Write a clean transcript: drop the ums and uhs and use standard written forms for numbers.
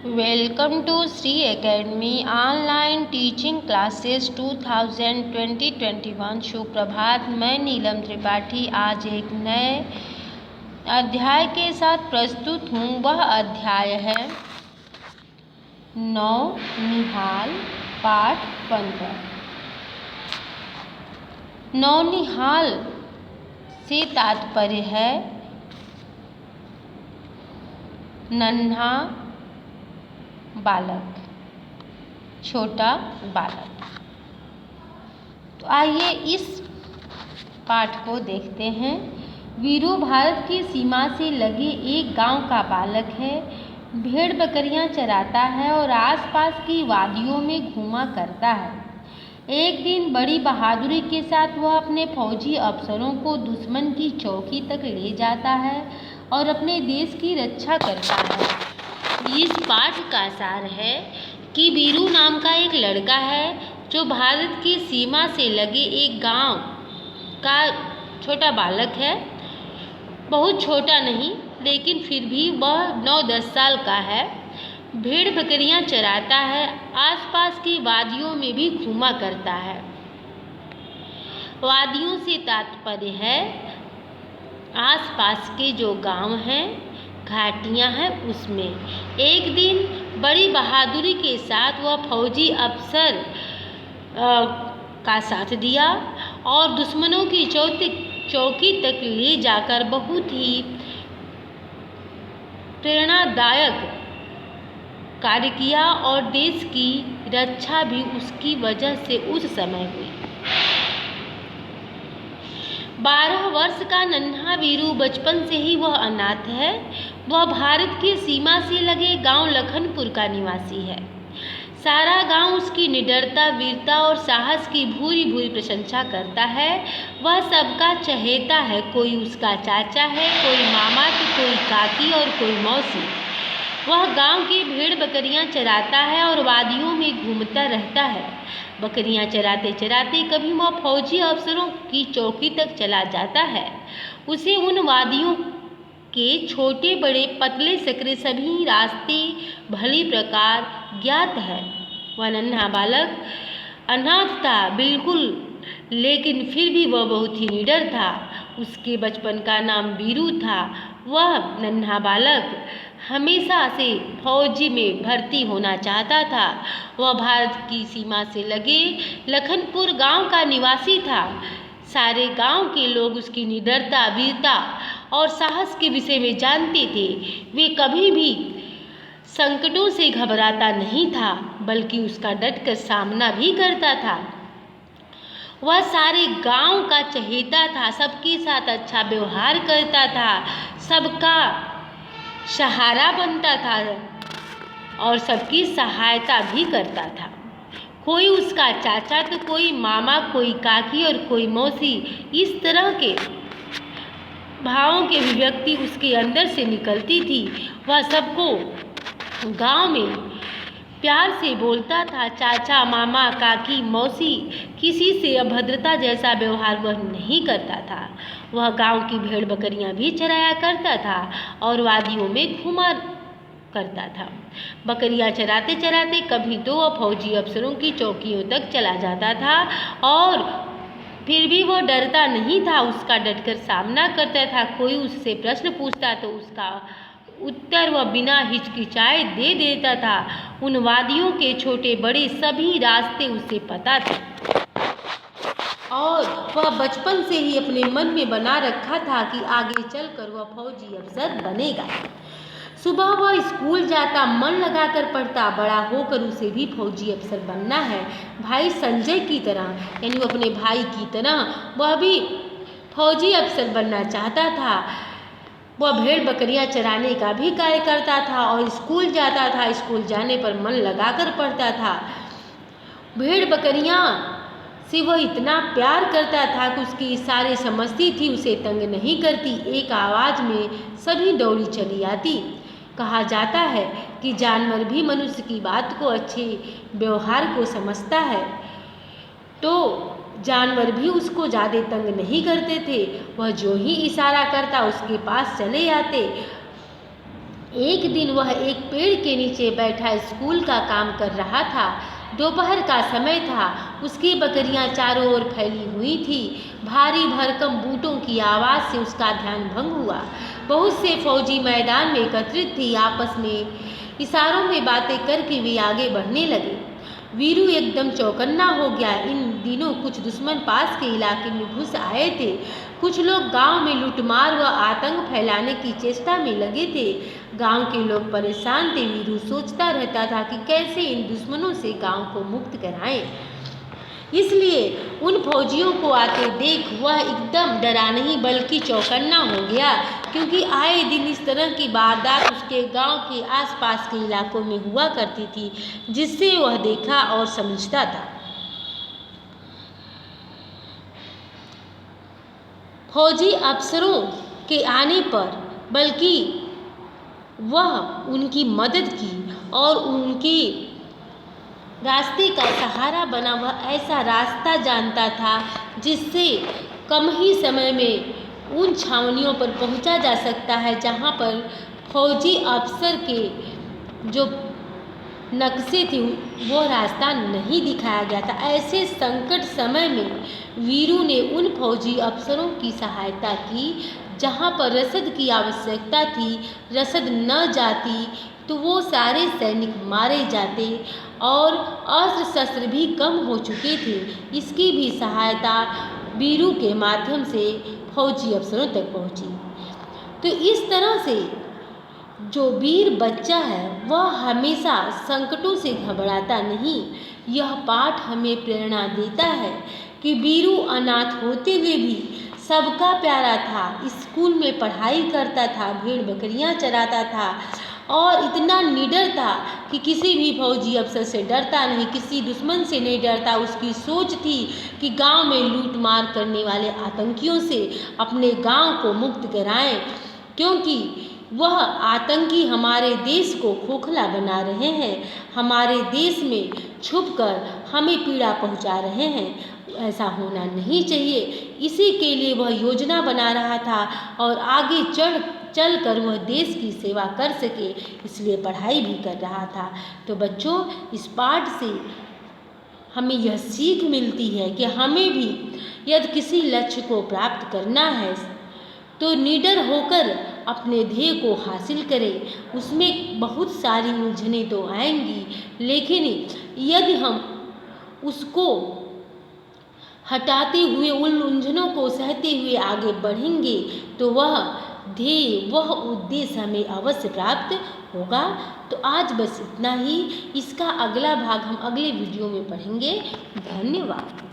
Welcome to Sri Academy online teaching classes 2020-21। सुप्रभात। मैं नीलम त्रिपाठी आज एक नए अध्याय के साथ प्रस्तुत हूँ। वह अध्याय है नौनिहाल, पाठ 15। नौनिहाल से तात्पर्य है नन्हा बालक, छोटा बालक। तो आइए इस पाठ को देखते हैं। वीरू भारत की सीमा से लगे एक गांव का बालक है। भेड़ बकरियां चराता है और आसपास की वादियों में घूमा करता है। एक दिन बड़ी बहादुरी के साथ वह अपने फौजी अफसरों को दुश्मन की चौकी तक ले जाता है और अपने देश की रक्षा करता है। इस पाठ का सार है कि वीरू नाम का एक लड़का है जो भारत की सीमा से लगे एक गांव का छोटा बालक है। बहुत छोटा नहीं, लेकिन फिर भी वह 9-10 साल का है। भेड़ बकरियां चराता है, आसपास की वादियों में भी घूमा करता है। वादियों से तात्पर्य है आसपास के जो गांव हैं, घाटियां हैं, उसमें। एक दिन बड़ी बहादुरी के साथ वह फौजी अफसर का साथ दिया और दुश्मनों की चौकी तक ले जाकर बहुत ही प्रेरणादायक कार्य किया और देश की रक्षा भी उसकी वजह से उस समय हुई। 12 वर्ष का नन्हा वीरू बचपन से ही वह अनाथ है। वह भारत की सीमा से लगे गांव लखनपुर का निवासी है। सारा गांव उसकी निडरता, वीरता और साहस की भूरी भूरी प्रशंसा करता है। वह सबका चहेता है। कोई उसका चाचा है, कोई मामा, तो कोई काकी और कोई मौसी। वह गांव की भेड़ बकरियां चराता है और वादियों में घूमता रहता है। बकरियां चराते चराते कभी वह फौजी अफसरों की चौकी तक चला जाता है। उसे उन वादियों के छोटे बड़े, पतले सकरे सभी रास्ते भली प्रकार ज्ञात है। वह नन्हा बालक अनाथ था बिल्कुल, लेकिन फिर भी वह बहुत ही निडर था। उसके बचपन का नाम वीरू था। वह नन्हा बालक हमेशा से फौजी में भर्ती होना चाहता था। वह भारत की सीमा से लगे लखनपुर गांव का निवासी था। सारे गांव के लोग उसकी निडरता, वीरता और साहस के विषय में जानते थे। वे कभी भी संकटों से घबराता नहीं था, बल्कि उसका डटकर सामना भी करता था। वह सारे गांव का चहेता था, सबके साथ अच्छा व्यवहार करता था, सबका सहारा बनता था और सबकी सहायता भी करता था। कोई उसका चाचा तो कोई मामा, कोई काकी और कोई मौसी। इस तरह के भावों की अभिव्यक्ति उसके अंदर से निकलती थी। वह सबको गांव में प्यार से बोलता था, चाचा, मामा, काकी, मौसी। किसी से अभद्रता जैसा व्यवहार वह नहीं करता था। वह गांव की भेड़ बकरियां भी चराया करता था और वादियों में घूमा करता था। बकरियां चराते चराते कभी तो वह फौजी अफसरों की चौकियों तक चला जाता था और फिर भी वह डरता नहीं था। उसका डटकर सामना करता था। कोई उससे प्रश्न पूछता तो उसका उत्तर वह बिना हिचकिचाए दे देता था। उन वादियों के छोटे बड़े सभी रास्ते उसे पता थे और वह बचपन से ही अपने मन में बना रखा था कि आगे चलकर वह फौजी अफसर बनेगा। सुबह वह स्कूल जाता, मन लगाकर पढ़ता। बड़ा होकर उसे भी फौजी अफसर बनना है, भाई संजय की तरह, यानी अपने भाई की तरह वह भी फौजी अफसर बनना चाहता था। वह भेड़ बकरियां चराने का भी कार्य करता था और स्कूल जाता था। स्कूल जाने पर मन लगाकर पढ़ता था। भेड़ बकरियां से वह इतना प्यार करता था कि उसके इशारे समझती थी, उसे तंग नहीं करती। एक आवाज़ में सभी दौड़ी चली आती। कहा जाता है कि जानवर भी मनुष्य की बात को, अच्छे व्यवहार को समझता है, तो जानवर भी उसको ज़्यादा तंग नहीं करते थे। वह जो ही इशारा करता उसके पास चले आते। एक दिन वह एक पेड़ के नीचे बैठा स्कूल का काम कर रहा था। दोपहर का समय था। उसकी बकरियां चारों ओर फैली हुई थी। भारी भरकम बूटों की आवाज़ से उसका ध्यान भंग हुआ। बहुत से फौजी मैदान में एकत्रित थे। आपस में इशारों में बातें करके वे आगे बढ़ने लगे। वीरू एकदम चौकन्ना हो गया। इन दिनों कुछ दुश्मन पास के इलाके में घुस आए थे। कुछ लोग गांव में लूटमार व आतंक फैलाने की चेष्टा में लगे थे। गांव के लोग परेशान थे। वीरू सोचता रहता था कि कैसे इन दुश्मनों से गांव को मुक्त कराएं। इसलिए उन फौजियों को आते देख वह एकदम डरा नहीं बल्कि चौकन्ना हो गया, क्योंकि आए दिन इस तरह की वारदात उसके गांव के आसपास के इलाकों में हुआ करती थी, जिससे वह देखा और समझता था। फौजी अफसरों के आने पर बल्कि वह उनकी मदद की और उनके रास्ते का सहारा बना। वह ऐसा रास्ता जानता था जिससे कम ही समय में उन छावनियों पर पहुंचा जा सकता है जहां पर फौजी अफसर के जो नक्शे थे वो रास्ता नहीं दिखाया गया था। ऐसे संकट समय में वीरू ने उन फौजी अफसरों की सहायता की जहां पर रसद की आवश्यकता थी। रसद न जाती तो वो सारे सैनिक मारे जाते और अस्त्र शस्त्र भी कम हो चुके थे। इसकी भी सहायता वीरू के माध्यम से फौजी अफसरों तक पहुंची। तो इस तरह से जो वीर बच्चा है वह हमेशा संकटों से घबराता नहीं। यह पाठ हमें प्रेरणा देता है कि वीरू अनाथ होते हुए भी सबका प्यारा था। स्कूल में पढ़ाई करता था, भेड़ बकरियां चराता था और इतना निडर था कि किसी भी फौजी अफसर से डरता नहीं, किसी दुश्मन से नहीं डरता। उसकी सोच थी कि गांव में लूट मार करने वाले आतंकियों से अपने गांव को मुक्त कराएं, क्योंकि वह आतंकी हमारे देश को खोखला बना रहे हैं, हमारे देश में छुपकर हमें पीड़ा पहुंचा रहे हैं। ऐसा होना नहीं चाहिए। इसी के लिए वह योजना बना रहा था और आगे चल कर वह देश की सेवा कर सके, इसलिए पढ़ाई भी कर रहा था। तो बच्चों, इस पाठ से हमें यह सीख मिलती है कि हमें भी यदि किसी लक्ष्य को प्राप्त करना है तो निडर होकर अपने ध्येय को हासिल करें। उसमें बहुत सारी उलझनें तो आएंगी, लेकिन यदि हम उसको हटाते हुए, उन उलझनों को सहते हुए आगे बढ़ेंगे तो वह ध्येय, वह उद्देश्य हमें अवश्य प्राप्त होगा। तो आज बस इतना ही। इसका अगला भाग हम अगले वीडियो में पढ़ेंगे। धन्यवाद।